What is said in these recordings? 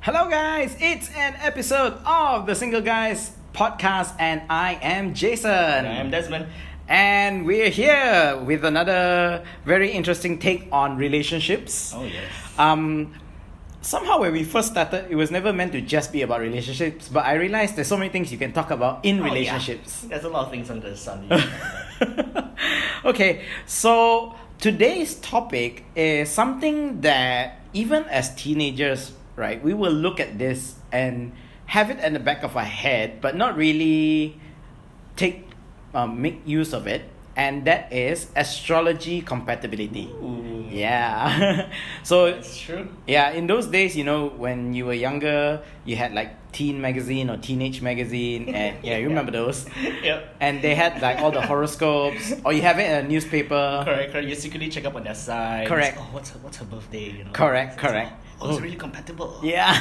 Hello, guys! It's an episode of the Single Guys podcast, and I am Jason. And I am Desmond. And we're here with another very interesting take on relationships. Oh, yes. Somehow, when we first started, it was never meant to just be about relationships, but I realized there's so many things you can talk about in relationships. Yeah. There's a lot of things under the sun. Okay, so today's topic is something that even as teenagers, right, we will look at this and have it in the back of our head, but not really make use of it, and that is astrology compatibility. Ooh. Yeah. So That's true. yeah, in those days, when you were younger, you had like teen magazine or teenage magazine, and yeah, you remember those. Yep. And they had like all the horoscopes, or you have it in a newspaper. Correct. You secretly check up on their side. Correct. Oh, what's her birthday? Correct. It's really compatible. Yeah.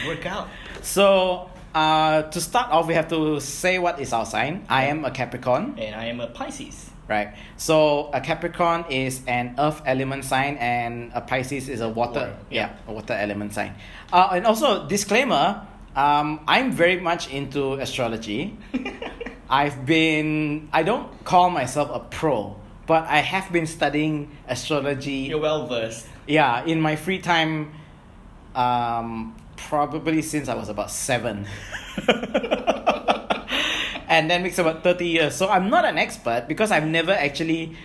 Work out. So, to start off, we have to say what is our sign. I am a Capricorn. And I am a Pisces. Right. So a Capricorn is an earth element sign, and a Pisces is a water. A water element sign. And also, disclaimer, I'm very much into astrology. I don't call myself a pro, but I have been studying astrology. You're well versed. Yeah, in my free time, probably since I was about 7. And that makes about 30 years. So I'm not an expert because I've never actually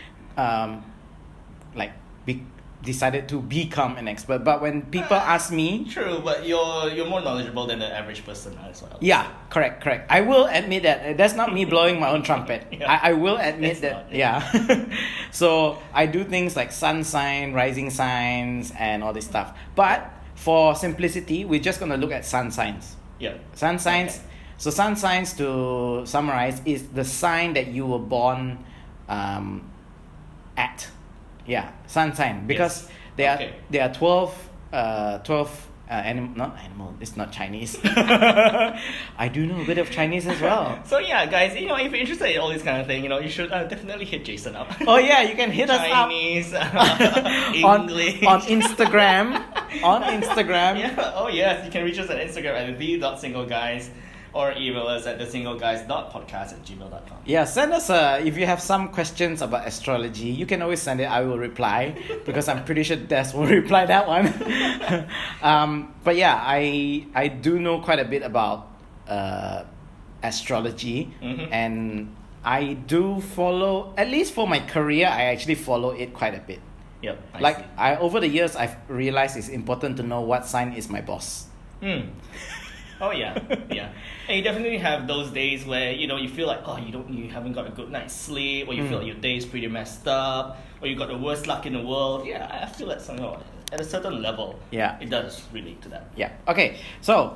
decided to become an expert. But when people ask me... True, but you're more knowledgeable than the average person as well. Yeah, correct. I will admit that. That's not me blowing my own trumpet. Yeah. I will admit It's that. not, Yeah. So I do things like sun sign, rising signs, and all this stuff. But for simplicity, we're just going to look at sun signs. Yeah. Sun signs... Okay. So sun signs, to summarize, is the sign that you were born at. Yeah, sun sign. Because Yes. there are 12 not animal, it's not Chinese. I do know a bit of Chinese as well. So yeah, guys, if you're interested in all this kind of thing, you should definitely hit Jason up. Oh yeah, you can hit us up. Chinese, English. on Instagram. On Instagram. Yeah. Oh yes, you can reach us on Instagram at the.singleguys or email us at thesingleguys.podcast@gmail.com. Yeah, send us if you have some questions about astrology, you can always send it. I will reply because I'm pretty sure Des will reply that one. But yeah, I do know quite a bit about astrology, and I do follow, at least for my career, I actually follow it quite a bit. Yep. I over the years, I've realized it's important to know what sign is my boss. Oh yeah. And you definitely have those days where you feel like you haven't got a good night's sleep, or you feel like your day is pretty messed up, or you got the worst luck in the world. Yeah, I feel that somehow at a certain level, it does relate to that. Yeah. Okay. So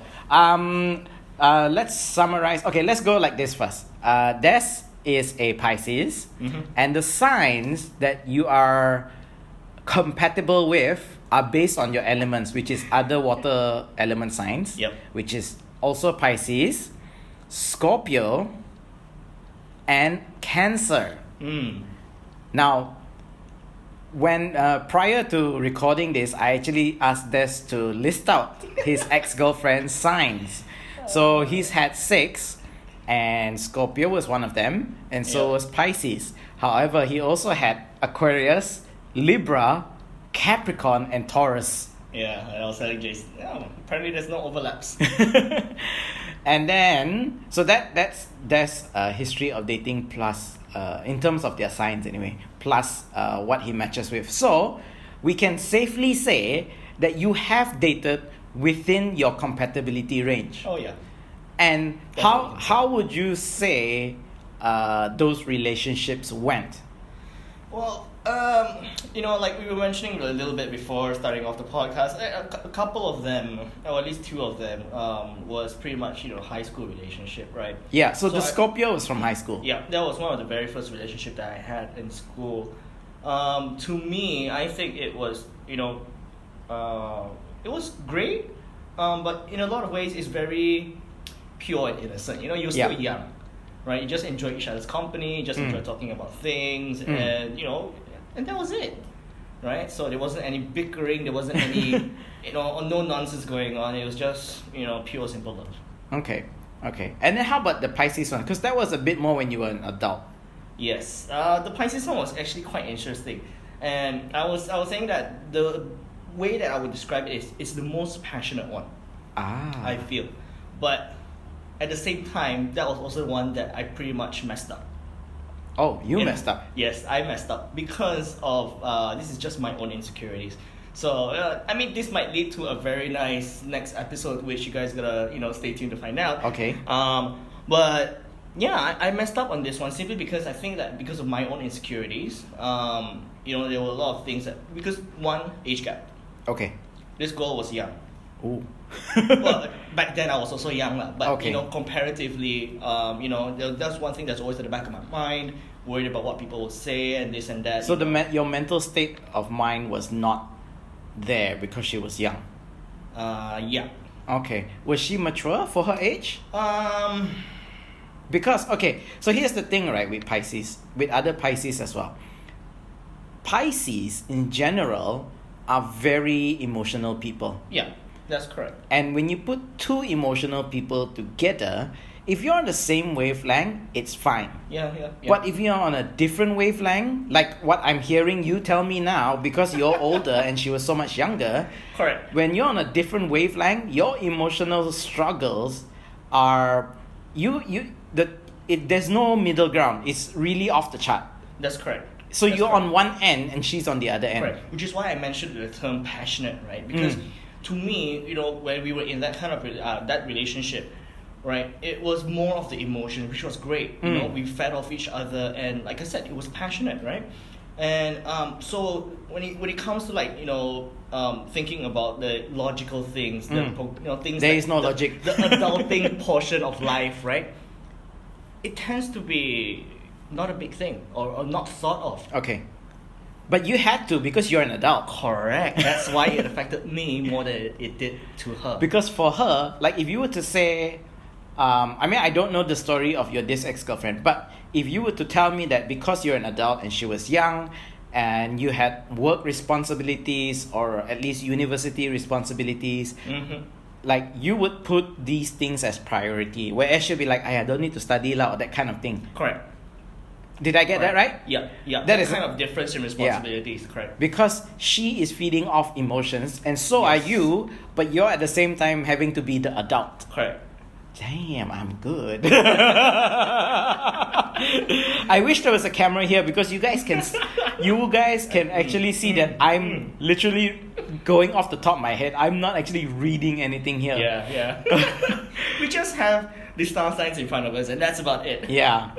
let's summarize. Okay, let's go like this first. Des is a Pisces, and the signs that you are compatible with are based on your elements, which is other water element signs, which is also Pisces, Scorpio, and Cancer. Now, when prior to recording this, I actually asked Des to list out his ex-girlfriend's signs. So he's had 6, and Scorpio was one of them, and so was Pisces. However, he also had Aquarius, Libra, Capricorn, and Taurus. Yeah, I was telling Jason, apparently there's no overlaps. And then, so that's history of dating plus, in terms of their signs anyway, plus what he matches with. So, we can safely say that you have dated within your compatibility range. Oh yeah. And how would you say those relationships went? Well, like we were mentioning a little bit before starting off the podcast, a couple of them, or at least 2 of them, was pretty much, high school relationship, right? Yeah, so the Scorpio was from high school. Yeah, that was one of the very first relationship that I had in school. To me, I think it was, it was great, but in a lot of ways it's very pure and innocent. You're still young. Right, you just enjoy each other's company, just enjoy talking about things, and and that was it. right? So there wasn't any bickering, there wasn't any, no nonsense going on. It was just, pure simple love. Okay. And then how about the Pisces one? Because that was a bit more when you were an adult. Yes, the Pisces one was actually quite interesting, and I was saying that the way that I would describe it is it's the most passionate one. I feel, but at the same time, that was also one that I pretty much messed up. Oh, you messed up. Yes, I messed up because of this is just my own insecurities. So this might lead to a very nice next episode, which you guys gotta stay tuned to find out. Okay. But yeah, I messed up on this one simply because I think that because of my own insecurities, there were a lot of things because one, age gap. Okay. This girl was young. Ooh. Well, back then I was also young, but Okay. Comparatively, that's one thing that's always at the back of my mind, worried about what people will say and this and that. So your mental state of mind was not there because she was young. Yeah. Okay. Was she mature for her age? Because so here's the thing, right, with Pisces, with other Pisces as well. Pisces in general are very emotional people. Yeah, that's correct. And when you put two emotional people together, if you're on the same wavelength, it's fine. Yeah. But if you're on a different wavelength, like what I'm hearing you tell me now, because you're older and she was so much younger, correct. when you're on a different wavelength, your emotional struggles are there's no middle ground. It's really off the chart. That's correct. So That's you're correct. on one end and she's on the other end. Correct. Which is why I mentioned the term passionate, right? Because to me, when we were in that kind of that relationship, right, it was more of the emotion, which was great. We fed off each other, and like I said, it was passionate, right? And so when it comes to thinking about the logical things, things There is no logic. The adulting portion of life, right? It tends to be not a big thing or not thought of. Okay. But you had to because you're an adult. Correct. That's why it affected me more than it did to her. Because for her, like if you were to say, I don't know the story of your this ex-girlfriend, but if you were to tell me that because you're an adult and she was young and you had work responsibilities or at least university responsibilities, like you would put these things as priority, whereas she'll be like, I don't need to study or that kind of thing. Correct. Did I get that right? Yeah. That is kind of difference in responsibilities, correct. Because she is feeding off emotions and so are you, but you're at the same time having to be the adult. Correct. Damn, I'm good. I wish there was a camera here because you guys can actually see that I'm literally going off the top of my head. I'm not actually reading anything here. Yeah. We just have the star signs in front of us and that's about it. Yeah.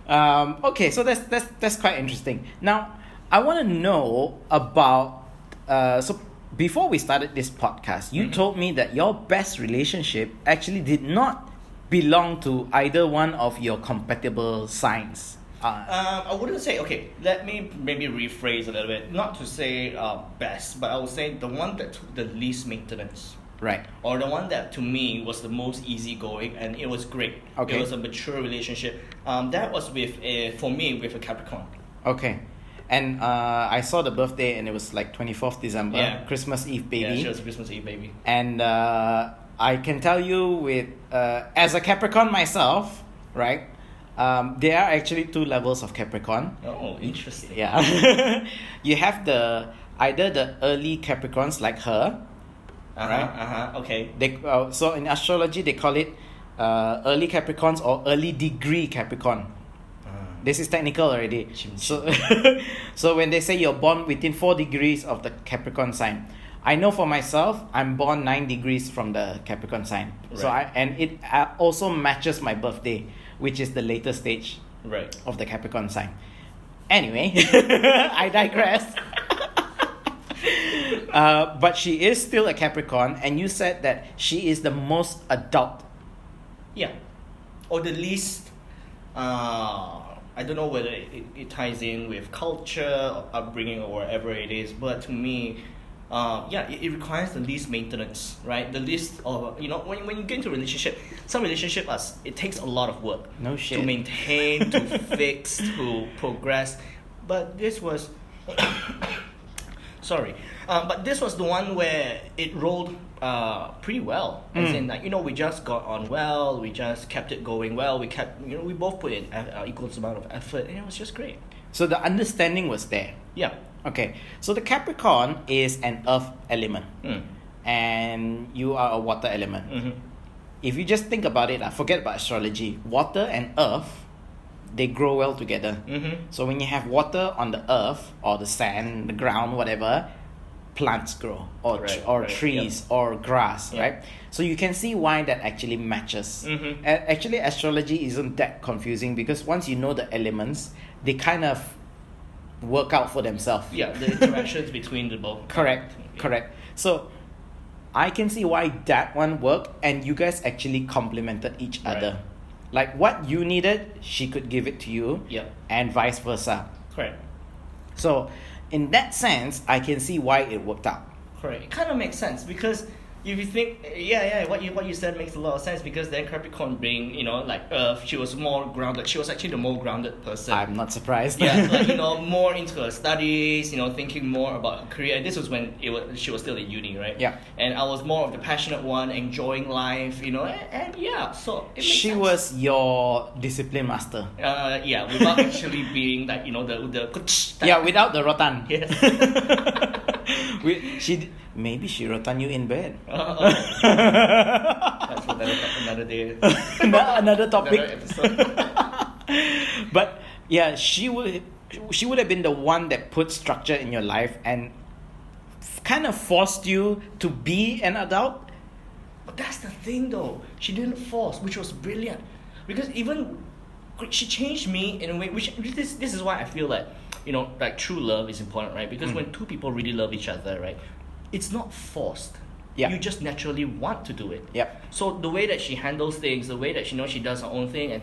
Okay, so that's quite interesting. Now, I want to know about so before we started this podcast, you told me that your best relationship actually did not belong to either one of your compatible signs. I wouldn't say, okay, let me maybe rephrase a little bit. Not to say best, but I would say the one that took the least maintenance. Right. Or the one that to me was the most easygoing and it was great. Okay. It was a mature relationship. That was for me with a Capricorn. Okay. And I saw the birthday and it was like 24th December, Yeah. Christmas Eve baby. Yeah, she was a Christmas Eve baby. And I can tell you with as a Capricorn myself, right? There are actually two levels of Capricorn. Oh, interesting. Yeah. You have either the early Capricorns like her, right? Okay. So in astrology they call it early Capricorns or early degree Capricorn. This is technical already. So when they say you're born within 4 degrees of the Capricorn sign, I know for myself I'm born 9 degrees from the Capricorn sign. Right. So it also matches my birthday, which is the later stage of the Capricorn sign. Anyway, I digress. But she is still a Capricorn, and you said that she is the most adult. Yeah. Or the least, I don't know whether it ties in with culture or upbringing or whatever it is, but to me, it requires the least maintenance, right? The least of, when you get into a relationship, some relationships, it takes a lot of work. No shit. To maintain, to fix, to progress. But this was... Sorry. But this was the one where it rolled pretty well. As in, like, we just got on well. We just kept it going well. We kept, we both put in equal amount of effort, and it was just great. So the understanding was there. Yeah. Okay. So the Capricorn is an earth element, and you are a water element. Mm-hmm. If you just think about it, forget about astrology. Water and earth, they grow well together. Mm-hmm. So when you have water on the earth or the sand, the ground, whatever, plants grow, or trees, or grass, right? So you can see why that actually matches. Mm-hmm. Actually, astrology isn't that confusing because once you know the elements, they kind of work out for themselves. Yeah, the interactions between the both. Correct. So I can see why that one worked, and you guys actually complemented each other. Like what you needed, she could give it to you, and vice versa. Correct. So in that sense, I can see why it worked out. Correct. It kind of makes sense because if you think, what you said makes a lot of sense because then Capricorn being, like Earth, she was more grounded. She was actually the more grounded person. I'm not surprised. Yeah, like, more into her studies, thinking more about her career. And this was when she was still in uni, right? Yeah. And I was more of the passionate one, enjoying life, and so it makes she sense. was your discipline master. Without actually being like, the without the rotan. Yes. Maybe she rotan you in bed. That's another day. Another topic. Another episode. But yeah, she would have been the one that put structure in your life and kind of forced you to be an adult. But that's the thing though. She didn't force, which was brilliant. Because even she changed me in a way which this is why I feel like, like true love is important, right? Because when two people really love each other, right, it's not forced. Yeah. You just naturally want to do it. Yeah. So the way that she handles things, the way that she does her own thing, and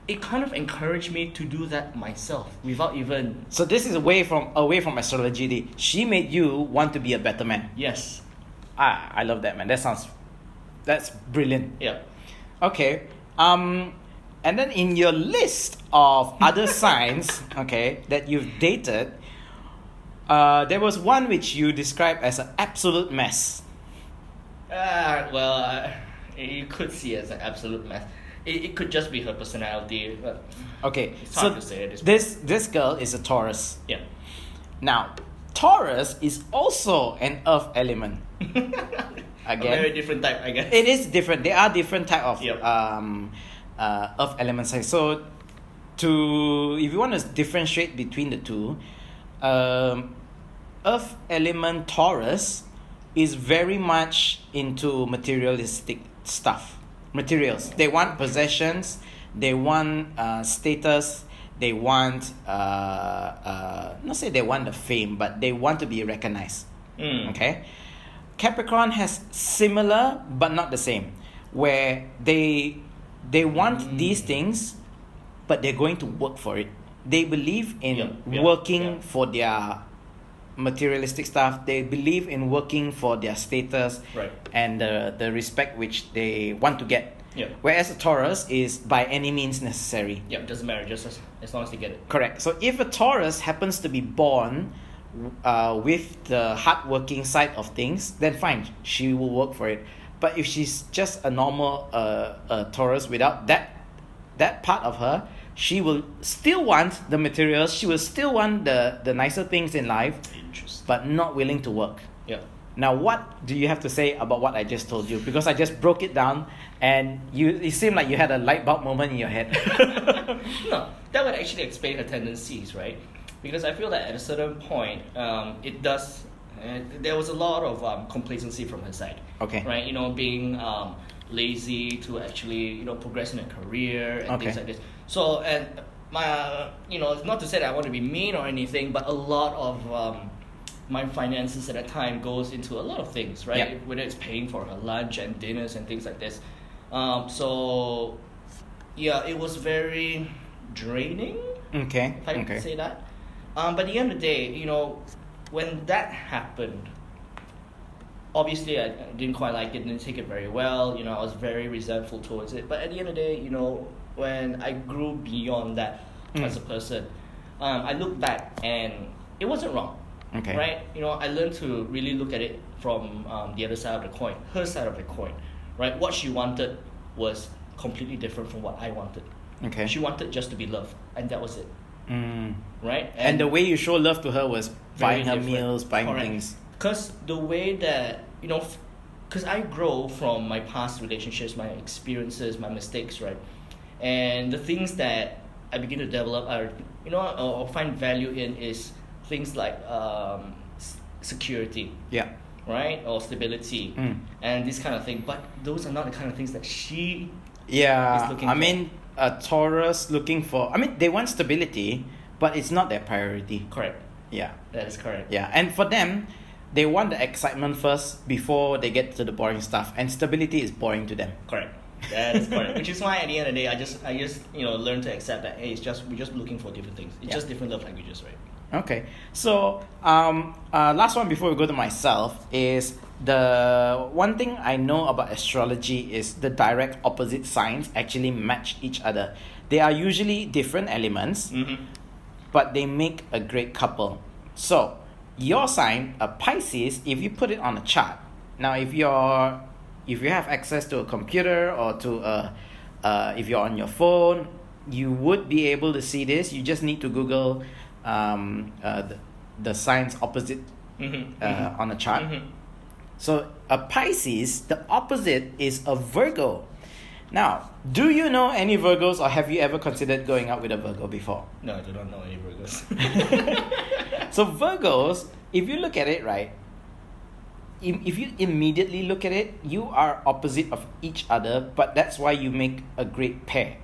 it kind of encouraged me to do that myself without even. So this is away from astrology. She made you want to be a better man. Yes. I love that, man. That's brilliant. Yeah. Okay. And then in your list of other signs, that you've dated, there was one which you described as an absolute mess. You could see it as an absolute mess. It could just be her personality. But okay, it's hard to say at this point. This girl is a Taurus. Yeah. Now, Taurus is also an earth element. Again, a very different type, I guess. It is different. There are different type of Yep. earth elements. So, if you want to differentiate between the two, earth element Taurus is very much into materialistic stuff. Materials. They want possessions. They want status. They want not say they want the fame, but they want to be recognized. Okay. Capricorn has similar but not the same, where they want these things, but they're going to work for it. They believe in working for their materialistic stuff. They believe in working for their status, and the respect which they want to get. Whereas a Taurus is by any means necessary. Doesn't matter, just as long as they get it. Correct. So if a Taurus happens to be born with the hardworking side of things, then fine, she will work for it. But if she's just a normal Taurus without that part of her, she will still want the materials. She will still want the nicer things in life, but not willing to work. Now, what do you have to say about what I just told you? Because I just broke it down, and it seemed like you had a light bulb moment in your head. No, that would actually explain her tendencies, right? Because I feel that at a certain point, it does. There was a lot of complacency from her side. Okay. Right, being lazy to actually progress in a career and things like this. So, and my not to say that I want to be mean or anything, but a lot of my finances at that time goes into a lot of things, right? Whether it's paying for her lunch and dinners and things like this. So yeah, it was very draining. Okay. If I can say that. But at the end of the day, when that happened, obviously I didn't quite like it, didn't take it very well. I was very resentful towards it. But at the end of the day, when I grew beyond that as a person, I look back and it wasn't wrong. Okay. Right? I learned to really look at it from the other side of the coin, her side of the coin, right? What she wanted was completely different from what I wanted. Okay. She wanted just to be loved, and that was it. Right? And the way you show love to her was Very buying her different. meals, buying Correct. things. Because the way that, because I grow from my past relationships, my experiences, my mistakes, right? And the things that I begin to develop are, or find value in is things like security, Yeah. right? Or stability, and this kind of thing. But those are not the kind of things that she Yeah. is looking I for. mean, a Taurus looking for. I mean, they want stability, but it's not their priority. Correct. Yeah. That is correct. Yeah. And for them, they want the excitement first before they get to the boring stuff. And stability is boring to them. Correct. That is correct. Which is why at the end of the day, I just learn to accept that hey, we're just looking for different things. It's just different love languages, right? Okay. So, last one before we go to myself is the one thing I know about astrology is the direct opposite signs actually match each other. They are usually different elements, but they make a great couple. So, your sign, a Pisces, if you put it on a chart, now if you have access to a computer or to if you're on your phone, you would be able to see this. You just need to Google the signs opposite on a chart. So a Pisces, the opposite is a Virgo. Now, do you know any Virgos, or have you ever considered going out with a Virgo before? No, I do not know any Virgos. So Virgos, if you look at it, right, if you immediately look at it, you are opposite of each other, but that's why you make a great pair.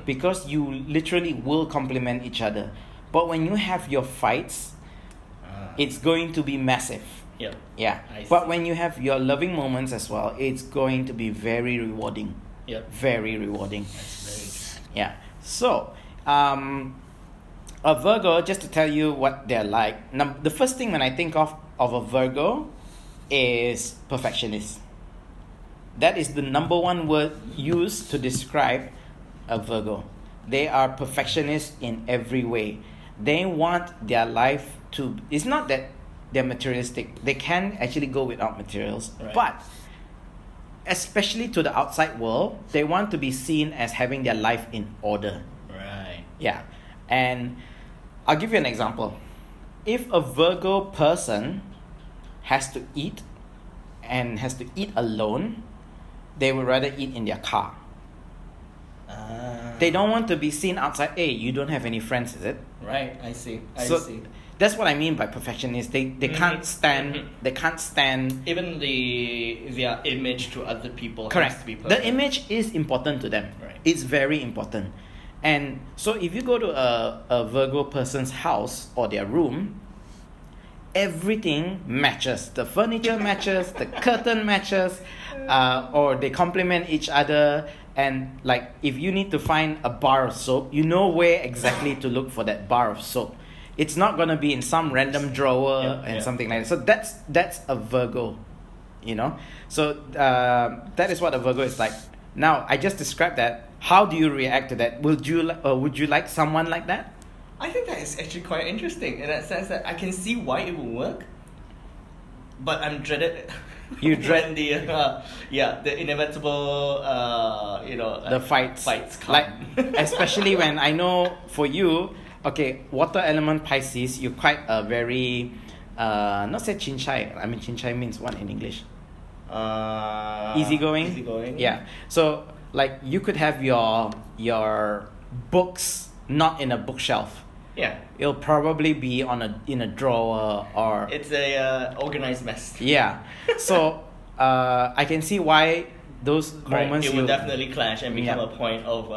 Because you literally will complement each other. But when you have your fights, it's going to be massive. Yep. Yeah. But when you have your loving moments as well, it's going to be very rewarding. Yep. Very rewarding. That's very true. Yeah. So, a Virgo, just to tell you what they're like. The first thing when I think of a Virgo is perfectionist. That is the number one word used to describe a Virgo. They are perfectionists in every way. They want their life to... It's not that they're materialistic. They can actually go without materials. Right. But especially to the outside world, they want to be seen as having their life in order. Right. Yeah. And I'll give you an example. If a Virgo person has to eat and has to eat alone, they would rather eat in their car. They don't want to be seen outside. Hey, you don't have any friends, is it? Right, I see. I So see. that's what I mean by perfectionist. They can't stand. They can't stand. Even their image to other people has Correct. to be perfect. The image is important to them. Right. It's very important. And so if you go to a Virgo person's house or their room, everything matches. The furniture matches, the curtain matches, or they complement each other. And like if you need to find a bar of soap, you know where exactly to look for that bar of soap. It's not gonna be in some random drawer something like that. So that's a Virgo, you know. So that is what a Virgo is like. Now I just described that. How do you react to that? Would you like someone like that? I think that is actually quite interesting in that sense that I can see why it will work, but I'm dreaded. You dread the inevitable the fights come. like especially when I know for you, okay, water element Pisces, you're quite a very not say chinchai. I mean chinchai means what in English? Easygoing. Easygoing. Yeah. So like you could have your books not in a bookshelf. Yeah. It'll probably be in a drawer or It's a organized mess. yeah. So I can see why those moments It will definitely clash and become a point of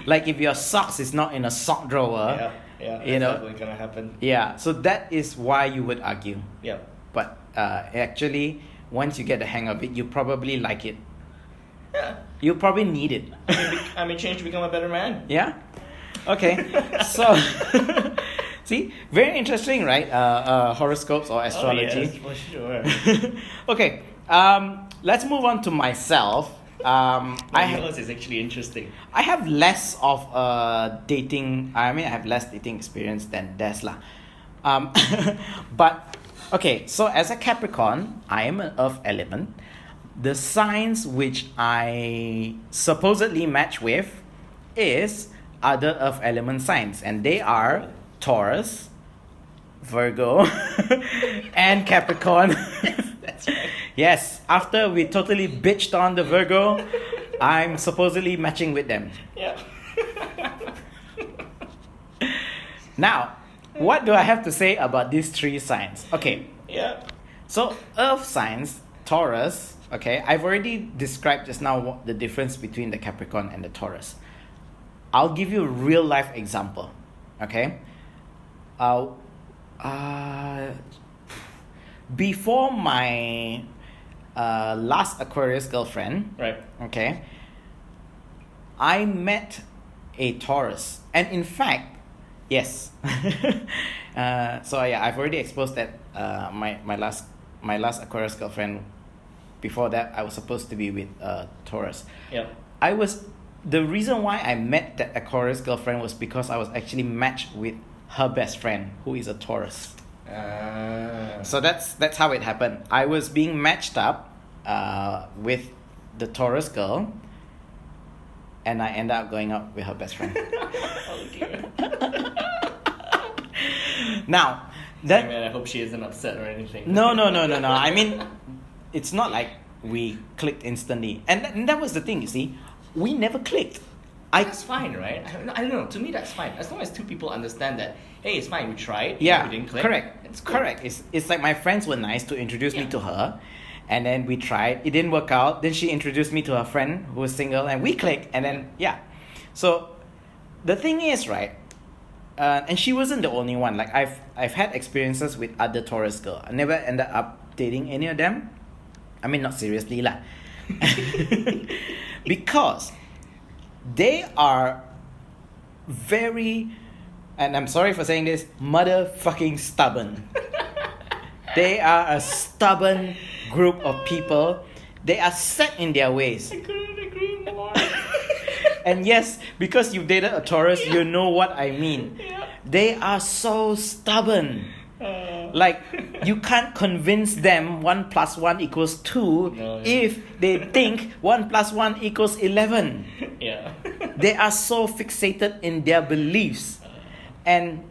like if your socks is not in a sock drawer. that's you know, definitely gonna happen. Yeah. So that is why you would argue. Yeah. But actually, once you get the hang of it, you probably like it. Yeah. You probably need it. I may change to become a better man. Yeah. Okay. So, see, very interesting, right? Horoscopes or astrology. Oh, yes, for sure. Okay. Let's move on to myself. Yours is actually interesting. I have less of dating. I mean, I have less dating experience than Desla. Um, but okay, so as a Capricorn, I am an earth element. The signs which I supposedly match with is other earth element signs, and they are Taurus, Virgo, and Capricorn. That's right. Yes, after we totally bitched on the Virgo, I'm supposedly matching with them. Yeah. Now, what do I have to say about these three signs? Okay, Yeah. so earth signs, Taurus, okay, I've already described just now the difference between the Capricorn and the Taurus. I'll give you a real life example, okay? Before my last Aquarius girlfriend, Right. okay, I met a Taurus, and in fact, yes. So yeah, I've already exposed that my last Aquarius girlfriend. Before that, I was supposed to be with Taurus. Yeah. The reason why I met that Aquarius girlfriend was because I was actually matched with her best friend, who is a Taurus. So that's how it happened. I was being matched up with the Taurus girl, and I ended up going out with her best friend. Oh dear. Now, I mean, I hope she isn't upset or anything. No. I mean, it's not like we clicked instantly, and that was the thing. You see, we never clicked. That's fine, right? I don't know. To me, that's fine. As long as two people understand that, hey, it's fine. We tried. Yeah, we didn't click. correct. It's cool. Correct. It's like my friends were nice to introduce me Yeah. to her, and then we tried. It didn't work out. Then she introduced me to her friend who was single, and we clicked. And then yeah, so the thing is, right? And she wasn't the only one. Like I've had experiences with other Taurus girls. I never ended up dating any of them. I mean, not seriously lah. Because they are very, and I'm sorry for saying this, motherfucking stubborn. They are a stubborn group of people. They are set in their ways. I couldn't agree more. And yes, because you've dated a Taurus, you know what I mean. Yeah. They are so stubborn. Like, you can't convince them 1 + 1 = 2 No, yeah. if they think 1 + 1 = 11. Yeah. They are so fixated in their beliefs. And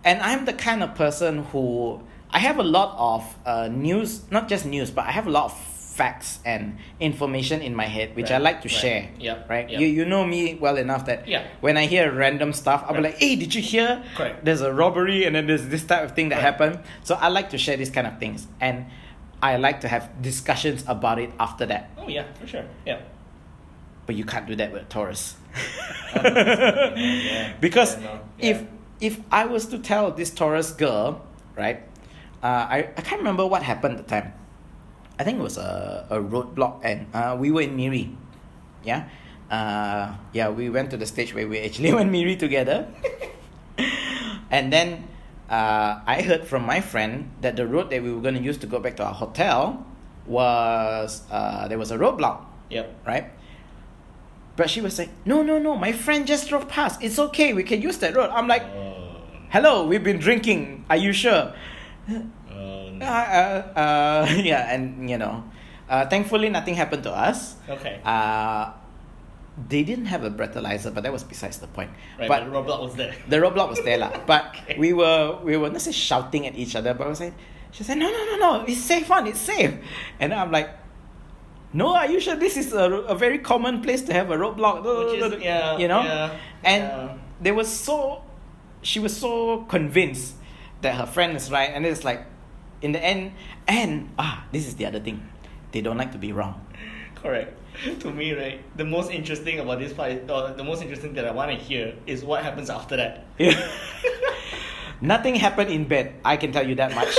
I'm the kind of person who, I have a lot of news, not just news, but I have a lot of facts and information in my head which I like to share. Yep. Right? Yep. You know me well enough that Yeah. when I hear random stuff, I'll be like, hey, did you hear? Correct. There's a robbery and then there's this type of thing that Right. happened. So I like to share these kind of things. And I like to have discussions about it after that. Oh yeah, for sure. Yeah. But you can't do that with Taurus. Yeah. Because Yeah, no. Yeah. if I was to tell this Taurus girl, right, I can't remember what happened at the time. I think it was a roadblock, and we were in Miri. Yeah? We went to the stage where we actually went Miri together. And then I heard from my friend that the road that we were going to use to go back to our hotel was, there was a roadblock, Yep. right? But she was like, no, my friend just drove past. It's okay, we can use that road. I'm like, hello, we've been drinking. Are you sure? No. Yeah, and you know, thankfully nothing happened to us. Okay. They didn't have a breathalyzer, but that was besides the point. Right, But but the roadblock was there. the roadblock was there, lah. But Okay. we were not say shouting at each other, but I was like, she said, no, it's safe one, it's safe. And I'm like, no, are you sure this is a very common place to have a roadblock? Which is, yeah, you know, yeah, and yeah. she was so convinced that her friend is right, and it's like, in the end, and this is the other thing, they don't like to be wrong. Correct. To me, right, the most interesting about this part, or the most interesting that I want to hear is what happens after that. Yeah. Nothing happened in bed, I can tell you that much.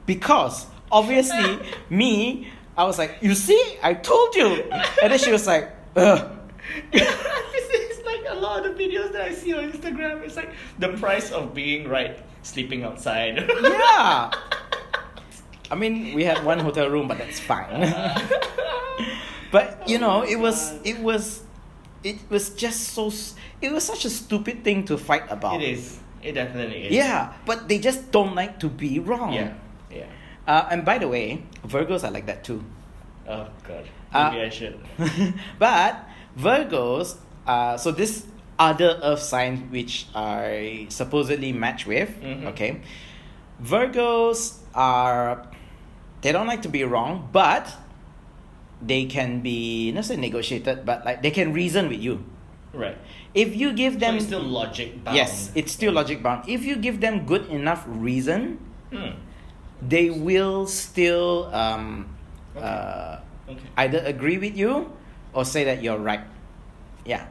Because obviously, I was like, you see, I told you. And then she was like, ugh. It's like a lot of the videos that I see on Instagram. It's like the price of being right, sleeping outside. Yeah. I mean, we had one hotel room, but that's fine. But you know, it was it was just it was such a stupid thing to fight about. It is. It definitely is. Yeah, but they just don't like to be wrong. Yeah. Yeah. And by the way, Virgos are like that too. Oh God. Maybe I should. But Virgos, so this other earth sign which I supposedly match with, okay, Virgos they don't like to be wrong, but they can be, not say negotiated, but like they can reason with you. Right. If you give them... So it's still logic bound. Yes, it's still logic bound. If you give them good enough reason, they will still either agree with you or say that you're right. Yeah.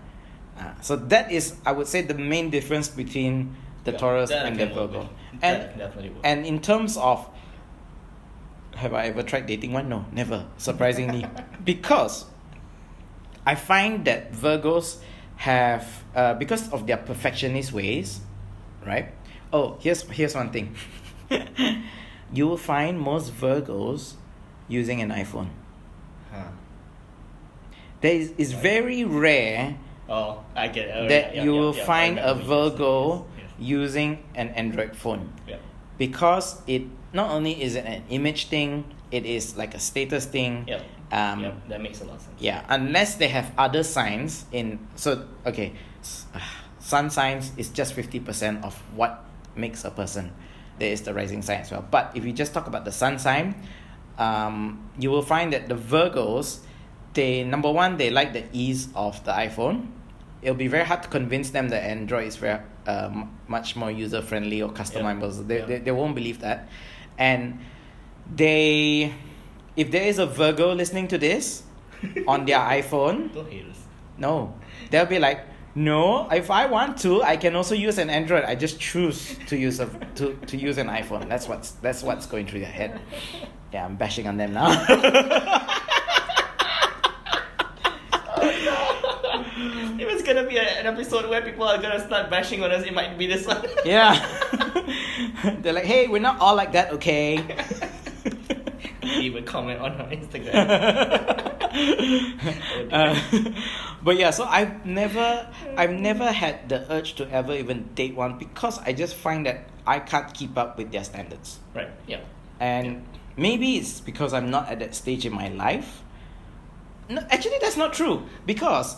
So that is, I would say, the main difference between the Taurus and the Virgo. And in terms of, have I ever tried dating one? No, never, surprisingly. Because I find that Virgos have, because of their perfectionist ways, right? Oh, here's one thing. You will find most Virgos using an iPhone. It's very rare I get it. that you will find a Virgo using an Android phone. Yeah. Because it not only is it an image thing, it is like a status thing. Yep. That makes a lot of sense. Yeah, unless they have other signs in. So, okay, sun signs is just 50% of what makes a person. There is the rising sign as well. But if you just talk about the sun sign, you will find that the Virgos, number one, they like the ease of the iPhone. It'll be very hard to convince them that Android is very much more user friendly or customizable. They won't believe that. And if there is a Virgo listening to this on their iPhone, Don't hate us. no, they'll be like, no, if I want to, I can also use an Android. I just choose to use to use an iPhone. That's what's going through their head. Yeah, I'm bashing on them now. If it's gonna be an episode where people are gonna start bashing on us, it might be this one. Yeah. They're like, hey, we're not all like that, okay? Leave a comment on our Instagram. But yeah, so I've never had the urge to ever even date one because I just find that I can't keep up with their standards. Right. Yeah. And maybe it's because I'm not at that stage in my life. No, actually, that's not true, because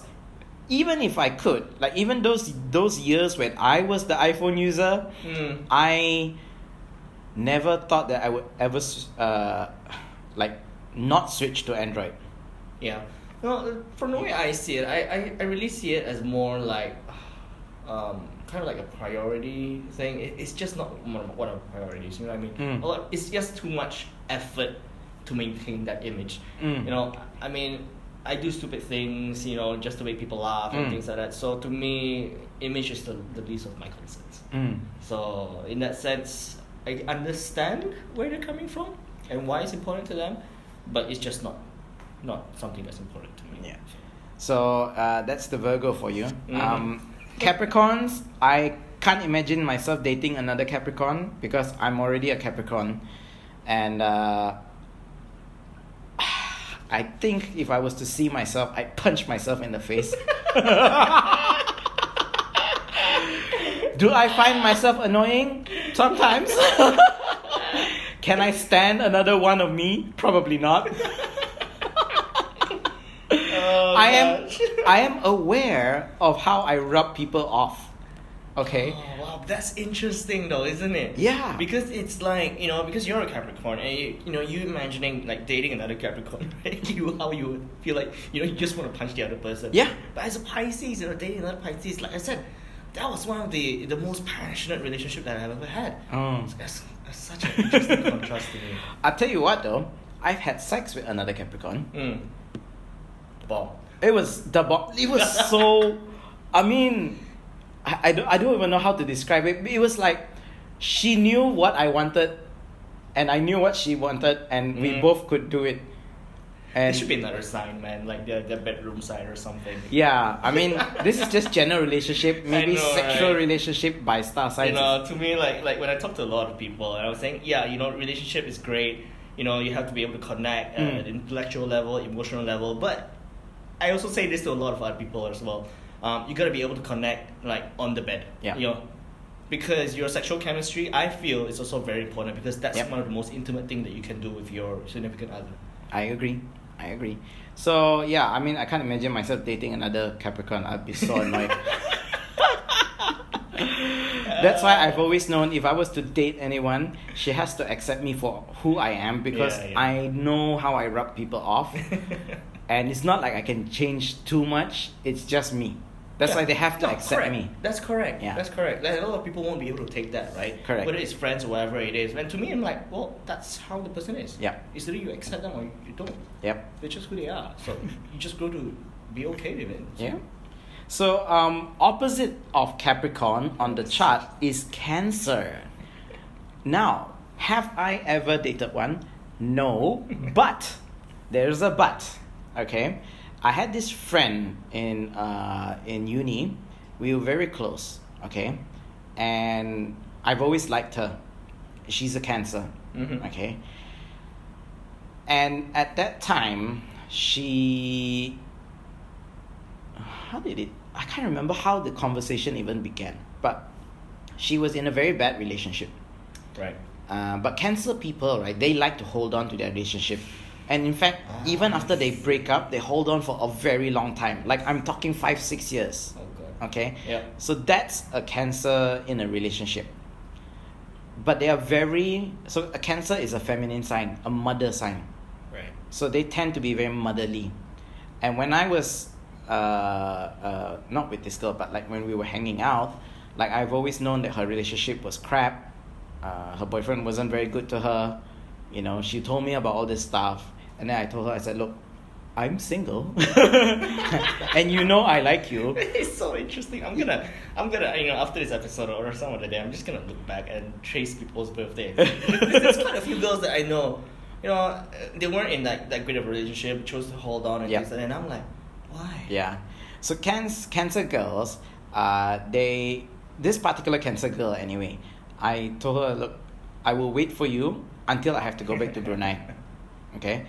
even if I could, like even those years when I was the iPhone user, I never thought that I would ever like not switch to Android. Yeah. Well, from the way I see it, I really see it as more like kind of like a priority thing. It's just not one of the priorities, you know what I mean? It's just too much effort to maintain that image. You know, I mean, I do stupid things, you know, just to make people laugh and things like that. So to me, image is the least of my concerns. So in that sense, I understand where they're coming from and why it's important to them, but it's just not something that's important to me. Yeah. So that's the Virgo for you. Capricorns, I can't imagine myself dating another Capricorn because I'm already a Capricorn, and I think if I was to see myself, I'd punch myself in the face. Do I find myself annoying? Sometimes. Can I stand another one of me? Probably not. I am aware of how I rub people off. Okay. Oh, wow, that's interesting though, isn't it? Yeah. Because it's like, you know, because you're a Capricorn and you imagining like dating another Capricorn, right? How you would feel like, you just want to punch the other person. Yeah. But as a Pisces, dating another Pisces, like I said, that was one of the most passionate relationship that I've ever had. That's such an interesting contrast to me. I'll tell you what though, I've had sex with another Capricorn. The bomb. It was the bomb. It was so, I mean, I don't even know how to describe it. It was like she knew what I wanted and I knew what she wanted and we both could do it. And it should be another sign, man, like the bedroom sign or something. Yeah, I mean, this is just general relationship, maybe sexual relationship by star signs. You know, to me, like when I talk to a lot of people, and I was saying, yeah, relationship is great. You have to be able to connect at an intellectual level, emotional level, but I also say this to a lot of other people as well. You gotta be able to connect like on the bed. Yeah. You know, because your sexual chemistry, I feel, is also very important because that's Yep. one of the most intimate thing that you can do with your significant other. I agree. So yeah, I mean, I can't imagine myself dating another Capricorn. I'd be so annoyed. That's why I've always known if I was to date anyone, she has to accept me for who I am because Yeah. I know how I rub people off. And it's not like I can change too much, it's just me. That's why they have to accept correct. me. That's correct. Yeah. That's correct. Like, a lot of people won't be able to take that, right? Correct. Whether it's friends or whatever it is. And to me, I'm like, well, that's how the person is. Yeah. It's either you accept them or you don't. Yep. They're just who they are. So you just grow to be okay with it. Yeah. So opposite of Capricorn on the chart is Cancer. Now, have I ever dated one? No, but there's a but. Okay, I had this friend in uni. We were very close. Okay, and I've always liked her. She's a Cancer. Mm-hmm. Okay, and at that time, she. I can't remember how the conversation even began, but she was in a very bad relationship. Right. But Cancer people, right, they like to hold on to their relationship. And in fact, even after they break up, they hold on for a very long time. Like I'm talking 5-6 years. Oh, God. Okay? Yeah. So that's a Cancer in a relationship. But they are so a Cancer is a feminine sign, a mother sign. Right. So they tend to be very motherly. And when I was not with this girl, but like when we were hanging out, like I've always known that her relationship was crap. Her boyfriend wasn't very good to her. You know, she told me about all this stuff, and then I told her, I said, look, I'm single, and you know I like you. It's so interesting. I'm gonna, after this episode or some other day, I'm just gonna look back and trace people's birthdays. There's quite a few girls that I know, they weren't in that great of a relationship, chose to hold on and Yep. things, and I'm like, why? Yeah. So Cancer girls, this particular Cancer girl anyway, I told her, look, I will wait for you until I have to go back to Brunei. Okay?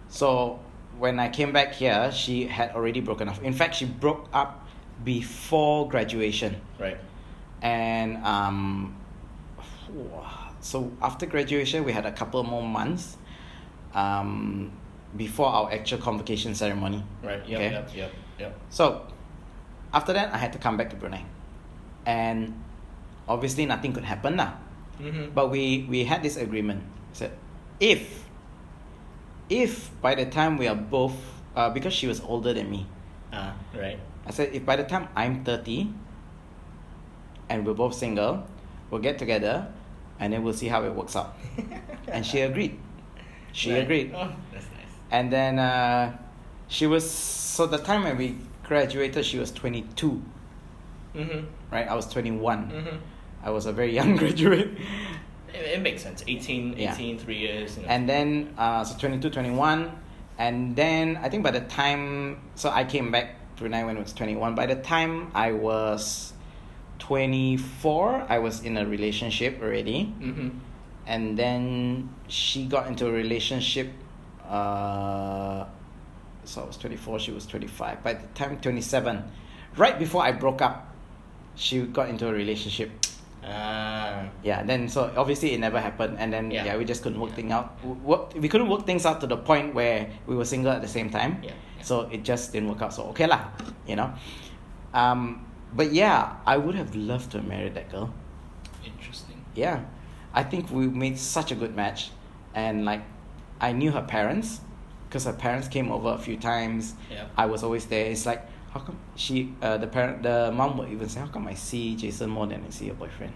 So when I came back here, she had already broken off. In fact, she broke up before graduation. Right. And so after graduation, we had a couple more months before our actual convocation ceremony. Right. Okay? Yep. So after that, I had to come back to Brunei. And obviously nothing could happen now. Mm-hmm. But we had this agreement. I said, if by the time we are both, because she was older than me, Right. I said, if by the time I'm 30 and we're both single, we'll get together and then we'll see how it works out. And she agreed. She Right. agreed. Oh, that's nice. And then so the time when we graduated, she was 22, Mm-hmm. right? I was 21. Mm-hmm. I was a very young graduate. It makes sense. 18, Yeah. 3 years. And then, so 22, 21. And then I think by the time, so I came back to Brunei when I was 21. By the time I was 24, I was in a relationship already. Mm-hmm. And then she got into a relationship. So I was 24, she was 25. By the time 27, right before I broke up, she got into a relationship. Yeah, then so obviously it never happened, and then Yeah. we just couldn't work things out. We couldn't work things out to the point where we were single at the same time. Yeah. So it just didn't work out. So okay lah, But yeah, I would have loved to have married that girl. Interesting. Yeah, I think we made such a good match, and like, I knew her parents, because her parents came over a few times. Yeah. I was always there. It's like, how come the mom would even say, how come I see Jason more than I see your boyfriend?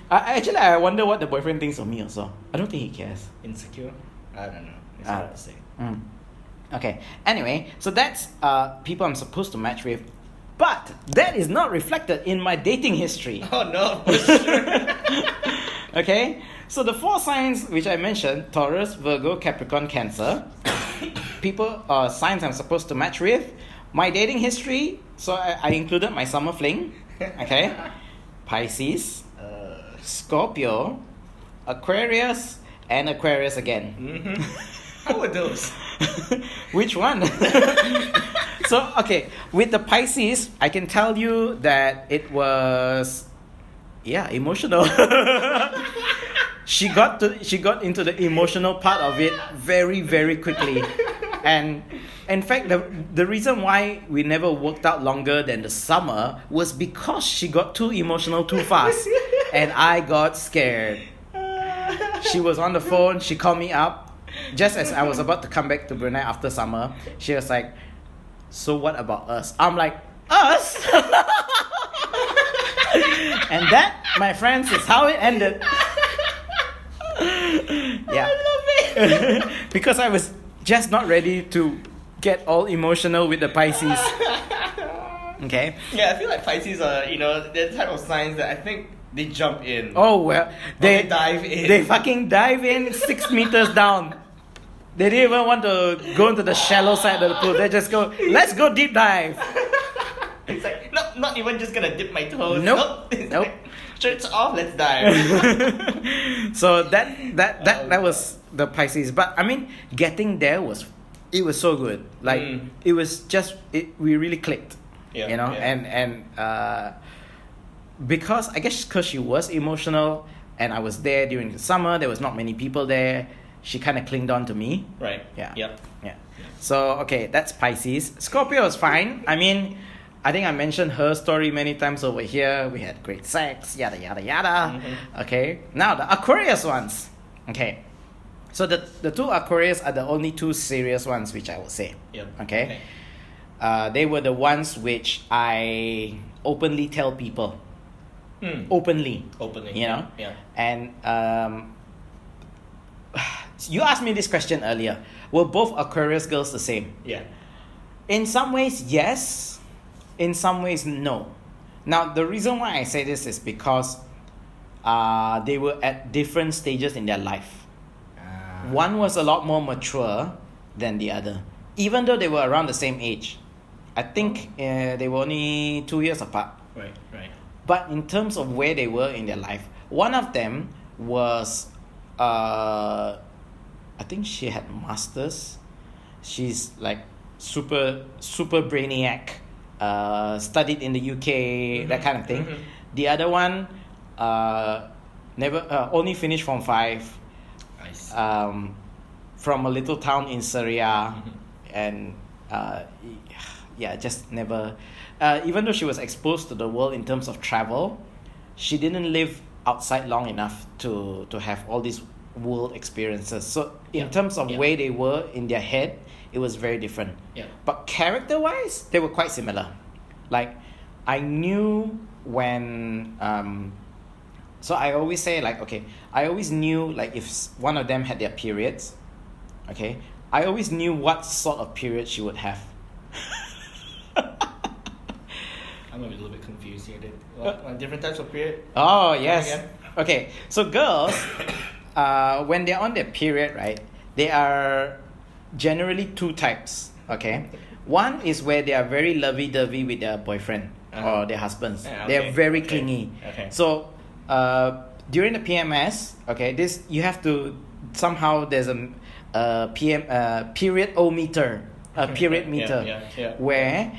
Actually, I wonder what the boyfriend thinks of me also. I don't think he cares. Insecure? I don't know. It's hard to say. Okay. Anyway, so that's people I'm supposed to match with, but that is not reflected in my dating history. Oh no, for sure. Okay, so the 4 signs which I mentioned, Taurus, Virgo, Capricorn, Cancer, signs I'm supposed to match with. My dating history, so I included my summer fling, okay, Pisces, Scorpio, Aquarius, and Aquarius again. Mm-hmm. How were those? Which one? So, okay, with the Pisces, I can tell you that it was, emotional. She got into the emotional part of it very, very quickly. And in fact, the reason why we never worked out longer than the summer was because she got too emotional too fast. And I got scared. She was on the phone, she called me up. Just as I was about to come back to Brunei after summer, she was like, so what about us? I'm like, us? And that, my friends, is how it ended. Yeah. I love it. Because I was just not ready to get all emotional with the Pisces. Okay? Yeah, I feel like Pisces are, the type of signs that I think they jump in. Oh, well, They dive in. They fucking dive in 6 meters down. They didn't even want to go into the shallow side of the pool. They just go, let's go deep dive. It's like, not even just gonna dip my toes. Nope. It's Nope. like, shirts off, let's dive. So that was the Pisces. But I mean, getting there was so good. Like it was just we really clicked. Yeah, and because she was emotional and I was there during the summer, there was not many people there. She kind of clinged on to me. Right. Yeah. Yep. Yeah. So okay, that's Pisces. Scorpio is fine. I mean, I think I mentioned her story many times over here. We had great sex, yada yada yada. Mm-hmm. Okay. Now the Aquarius ones. Okay. So the two Aquarius are the only two serious ones, which I would say. Yep. Okay. They were the ones which I openly tell people. Openly. You know. Yeah. And you asked me this question earlier. Were both Aquarius girls the same? Yeah. In some ways, yes. In some ways, no. Now, the reason why I say this is because they were at different stages in their life. One was a lot more mature than the other, even though they were around the same age. I think they were only 2 years apart. Right. But in terms of where they were in their life, one of them was, I think she had masters. She's like super brainiac. Studied in the UK, that kind of thing. Mm-hmm. The other one, never only finished Form 5. I see. From a little town in Syria, and just never. Even though she was exposed to the world in terms of travel, she didn't live outside long enough to have all these world experiences. So in terms of where they were in their head, it was very different. Yeah. But character-wise, they were quite similar. Like, I knew when... so I always say, like, okay, I always knew, like, if one of them had their periods, okay, I always knew what sort of period she would have. I'm a little bit confused here. Different types of period? Oh, yes. Again? Okay, so girls, when they're on their period, right, they are generally two types, okay? One is where they are very lovey-dovey with their boyfriend or their husbands. Yeah, They're very clingy. Okay. So, during the PMS, okay, this you have to, somehow there's a period-o-meter, a period meter, where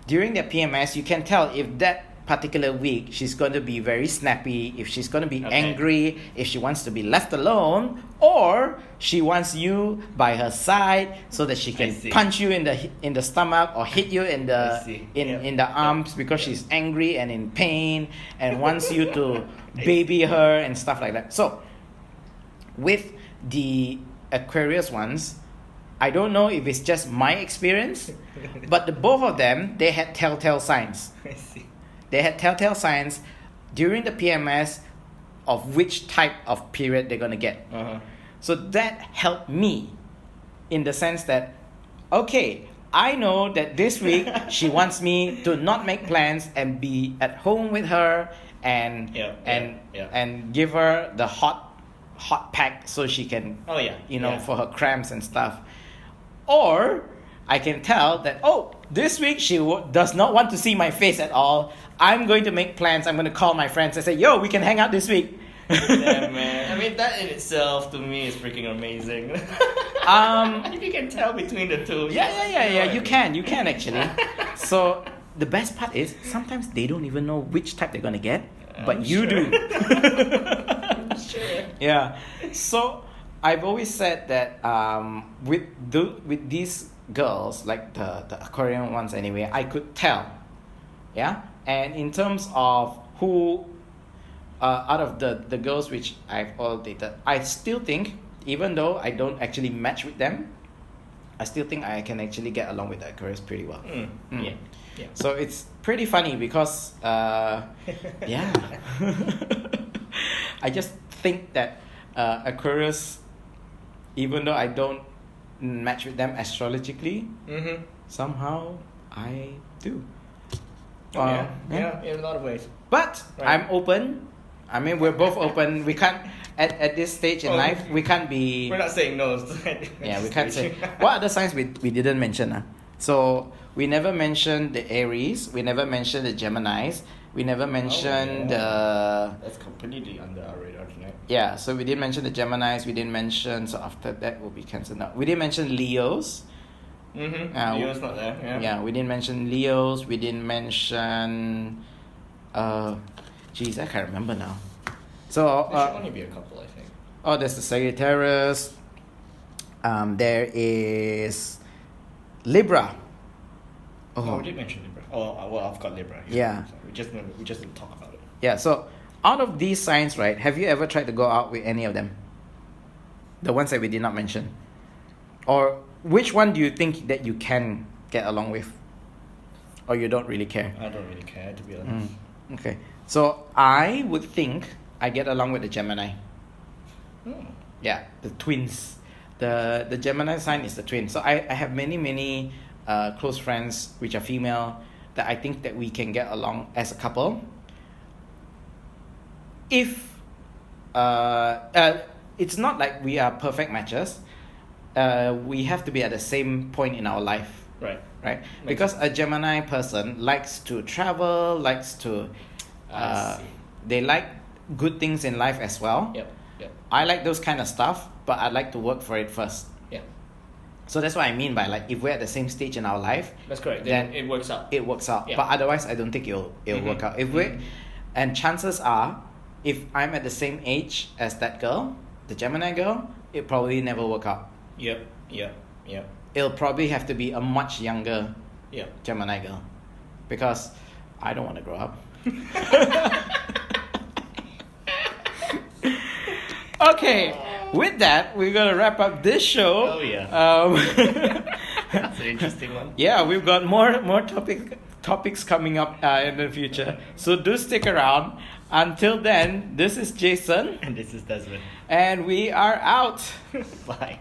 during their PMS, you can tell if that particular week she's going to be very snappy, if she's going to be angry, if she wants to be left alone, or she wants you by her side so that she can punch you in the stomach or hit you in the arms because she's angry and in pain and wants you to baby her and stuff like that. So with the Aquarius ones, I don't know if it's just my experience, but the both of them, they had telltale signs. I see. They had telltale signs during the PMS of which type of period they're going to get. So that helped me in the sense that, okay, I know that this week she wants me to not make plans and be at home with her and give her the hot pack so she can, for her cramps and stuff. Or I can tell that, this week she does not want to see my face at all. I'm going to make plans. I'm going to call my friends and say, yo, we can hang out this week. Yeah, man. I mean, that in itself to me is freaking amazing. If you can tell between the two. Yeah. You can actually. So the best part is sometimes they don't even know which type they're gonna get, but you do. Sure. Yeah. So I've always said that with these girls, like the Korean ones anyway, I could tell. Yeah. And in terms of who out of the girls which I've all dated, I still think, even though I don't actually match with them, I still think I can actually get along with the Aquarius pretty well. Yeah. So it's pretty funny because yeah. I just think that Aquarius, even though I don't match with them astrologically, somehow I do. Yeah, in a lot of ways. But Right. I'm open. I mean, we're both open. We can't at this stage in life. We can't be. We're not saying no. Yeah, we can't say. What other signs we didn't mention? So we never mentioned the Aries. We never mentioned the Geminis. We never mentioned the. That's completely under our radar tonight. Yeah, so we didn't mention the Geminis. We didn't mention. So after that will be cancelled now. We didn't mention Leos. Leo's not there. Yeah, we didn't mention Leos. We didn't mention. Geez, I can't remember now. So There should only be a couple, I think. oh, there's the Sagittarius. There is Libra. Oh, we did mention Libra. Oh, well, I've got Libra. Yeah. So we just didn't talk about it. Yeah. So out of these signs, right? Have you ever tried to go out with any of them? The ones that we did not mention, or which one do you think that you can get along with, or you don't really care? I don't really care, to be honest. Okay. So I would think I get along with the Gemini. Yeah, the twins. The Gemini sign is the twin. So I have many close friends which are female that I think that we can get along as a couple. If it's not like we are perfect matches. We have to be at the same point in our life. Right. Right? Because a Gemini person likes to travel, likes to I see. they like good things in life as well. Yep. I like those kind of stuff, but I like to work for it first. Yeah. So that's what I mean by, like, if we're at the same stage in our life, That's correct. Then Then it works out. it works out. Yeah. But otherwise, I don't think it'll work out. And chances are, if I'm at the same age as that girl, the Gemini girl, it probably never work out. Yep. It'll probably have to be a much younger Yep. Gemini girl, because I don't want to grow up. Okay, with that, we're gonna wrap up this show. Oh, yeah. That's an interesting one. Yeah, we've got more topics coming up in the future. So do stick around. Until then, this is Jason, And this is Desmond. and we are out. Bye.